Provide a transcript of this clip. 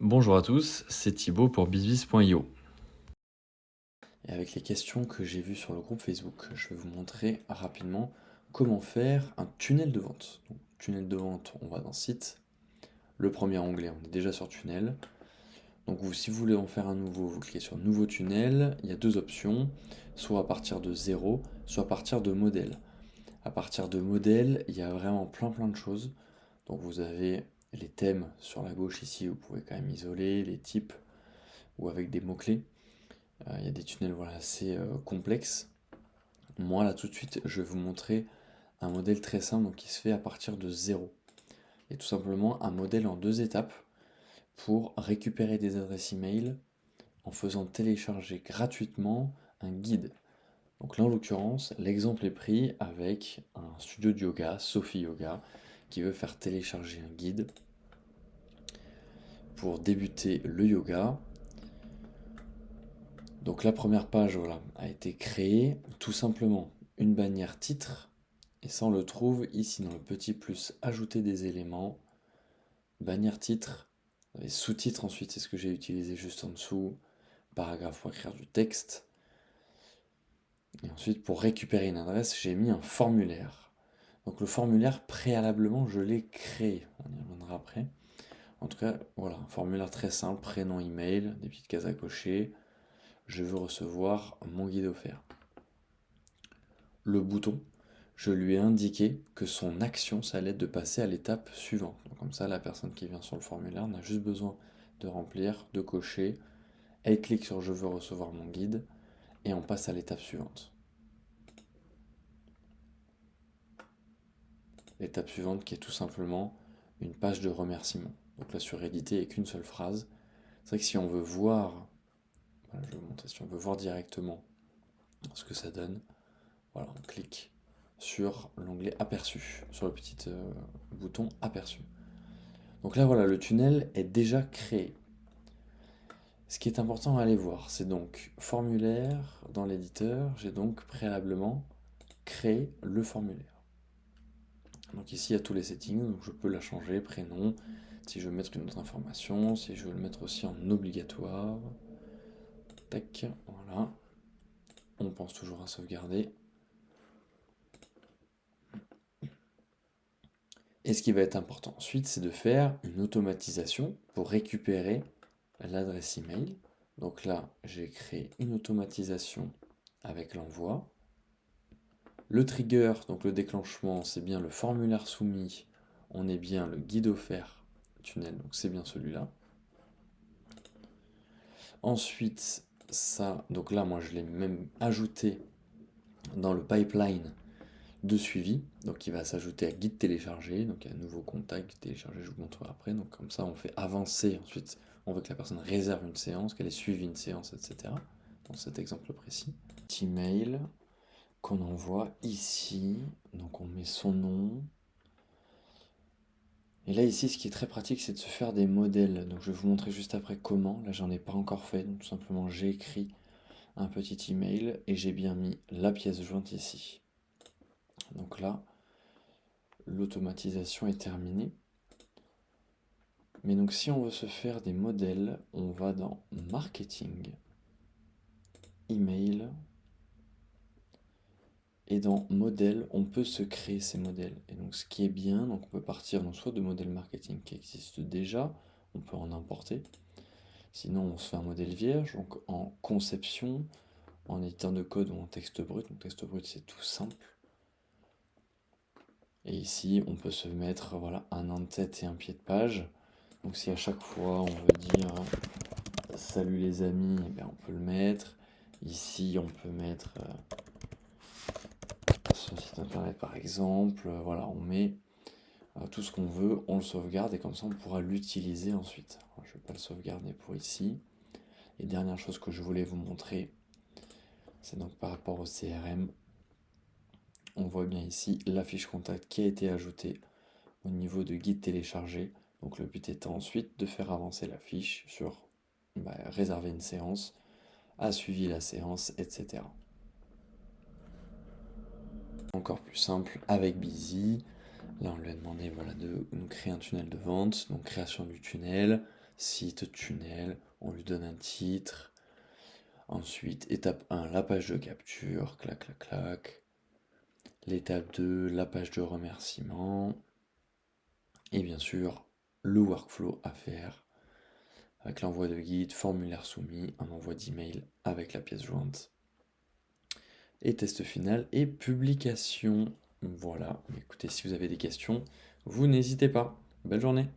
Bonjour à tous, c'est Thibaut pour bizbiz.io. Et avec les questions que j'ai vues sur le groupe Facebook, je vais vous montrer rapidement comment faire un tunnel de vente. Donc, tunnel de vente, on va dans Site. Le premier onglet, on est déjà sur Tunnel. Donc si vous voulez en faire un nouveau, vous cliquez sur Nouveau tunnel. Il y a deux options, soit à partir de 0, soit à partir de modèle. À partir de modèle, il y a vraiment plein de choses. Donc vous avez les thèmes sur la gauche ici, vous pouvez quand même isoler, les types ou avec des mots-clés. Il y a des tunnels voilà, assez complexes. Moi là tout de suite je vais vous montrer un modèle très simple donc, qui se fait à partir de 0. Et tout simplement un modèle en 2 étapes pour récupérer des adresses email en faisant télécharger gratuitement un guide. Donc là en l'occurrence l'exemple est pris avec un studio de yoga, Sophie Yoga, qui veut faire télécharger un guide pour débuter le yoga. Donc la première page voilà, a été créée, tout simplement une bannière titre, et ça on le trouve ici dans le petit plus ajouter des éléments, bannière titre, et sous-titres ensuite c'est ce que j'ai utilisé juste en dessous, paragraphe pour écrire du texte, et ensuite pour récupérer une adresse j'ai mis un formulaire. Donc le formulaire préalablement je l'ai créé, on y reviendra après. En tout cas voilà, un formulaire très simple, prénom, email, des petites cases à cocher, je veux recevoir mon guide offert. Le bouton, je lui ai indiqué que son action, ça allait être de passer à l'étape suivante. Donc comme ça, la personne qui vient sur le formulaire n'a juste besoin de remplir, de cocher, elle clique sur je veux recevoir mon guide, et on passe à l'étape suivante. L'étape suivante qui est tout simplement une page de remerciement. Donc là sur éditer, il n'y a qu'une seule phrase. C'est vrai que si on veut voir, voilà, je vais vous montrer, si on veut voir directement ce que ça donne, voilà, on clique sur l'onglet aperçu, sur le petit bouton aperçu. Donc là voilà, le tunnel est déjà créé. Ce qui est important à aller voir, c'est donc formulaire dans l'éditeur, j'ai donc préalablement créé le formulaire. Donc ici il y a tous les settings, donc je peux la changer, prénom, si je veux mettre une autre information, si je veux le mettre aussi en obligatoire. Tac, voilà. On pense toujours à sauvegarder. Et ce qui va être important ensuite, c'est de faire une automatisation pour récupérer l'adresse email. Donc là, j'ai créé une automatisation avec l'envoi. Le trigger, donc le déclenchement, c'est bien le formulaire soumis. On est bien le guide offert tunnel, donc c'est bien celui-là. Ensuite, ça, donc là, moi, je l'ai même ajouté dans le pipeline de suivi, donc il va s'ajouter à guide téléchargé, donc un nouveau contact guide téléchargé, je vous montrerai après, donc comme ça on fait avancer, ensuite on veut que la personne réserve une séance, qu'elle ait suivi une séance, etc. Dans cet exemple précis. Petit mail qu'on envoie ici, donc on met son nom. Et là ici ce qui est très pratique c'est de se faire des modèles, donc je vais vous montrer juste après comment, là j'en ai pas encore fait, donc tout simplement j'ai écrit un petit email et j'ai bien mis la pièce jointe ici. Donc là, l'automatisation est terminée. Mais donc si on veut se faire des modèles, on va dans Marketing, Email, et dans Modèles, on peut se créer ces modèles. Et donc ce qui est bien, donc on peut partir donc soit de modèles marketing qui existent déjà, on peut en importer. Sinon on se fait un modèle vierge, donc en conception, en éditeur de code ou en texte brut. Donc texte brut c'est tout simple. Et ici on peut se mettre voilà, un en-tête et un pied de page. Donc si à chaque fois on veut dire salut les amis, eh bien, on peut le mettre. Ici on peut mettre son site internet par exemple. Voilà, on met tout ce qu'on veut, on le sauvegarde et comme ça on pourra l'utiliser ensuite. Alors, je ne vais pas le sauvegarder pour ici. Et dernière chose que je voulais vous montrer, c'est donc par rapport au CRM. On voit bien ici la fiche contact qui a été ajoutée au niveau de guide téléchargé. Donc le but étant ensuite de faire avancer la fiche sur réserver une séance, a suivi la séance, etc. Encore plus simple avec Busy. Là on lui a demandé voilà, de nous créer un tunnel de vente, donc création du tunnel, site, tunnel, on lui donne un titre. Ensuite, étape 1, la page de capture, clac, clac, clac. L'étape 2, la page de remerciement. Et bien sûr, le workflow à faire avec l'envoi de guide, formulaire soumis, un envoi d'email avec la pièce jointe. Et test final et publication. Voilà, écoutez, si vous avez des questions, vous n'hésitez pas. Belle journée!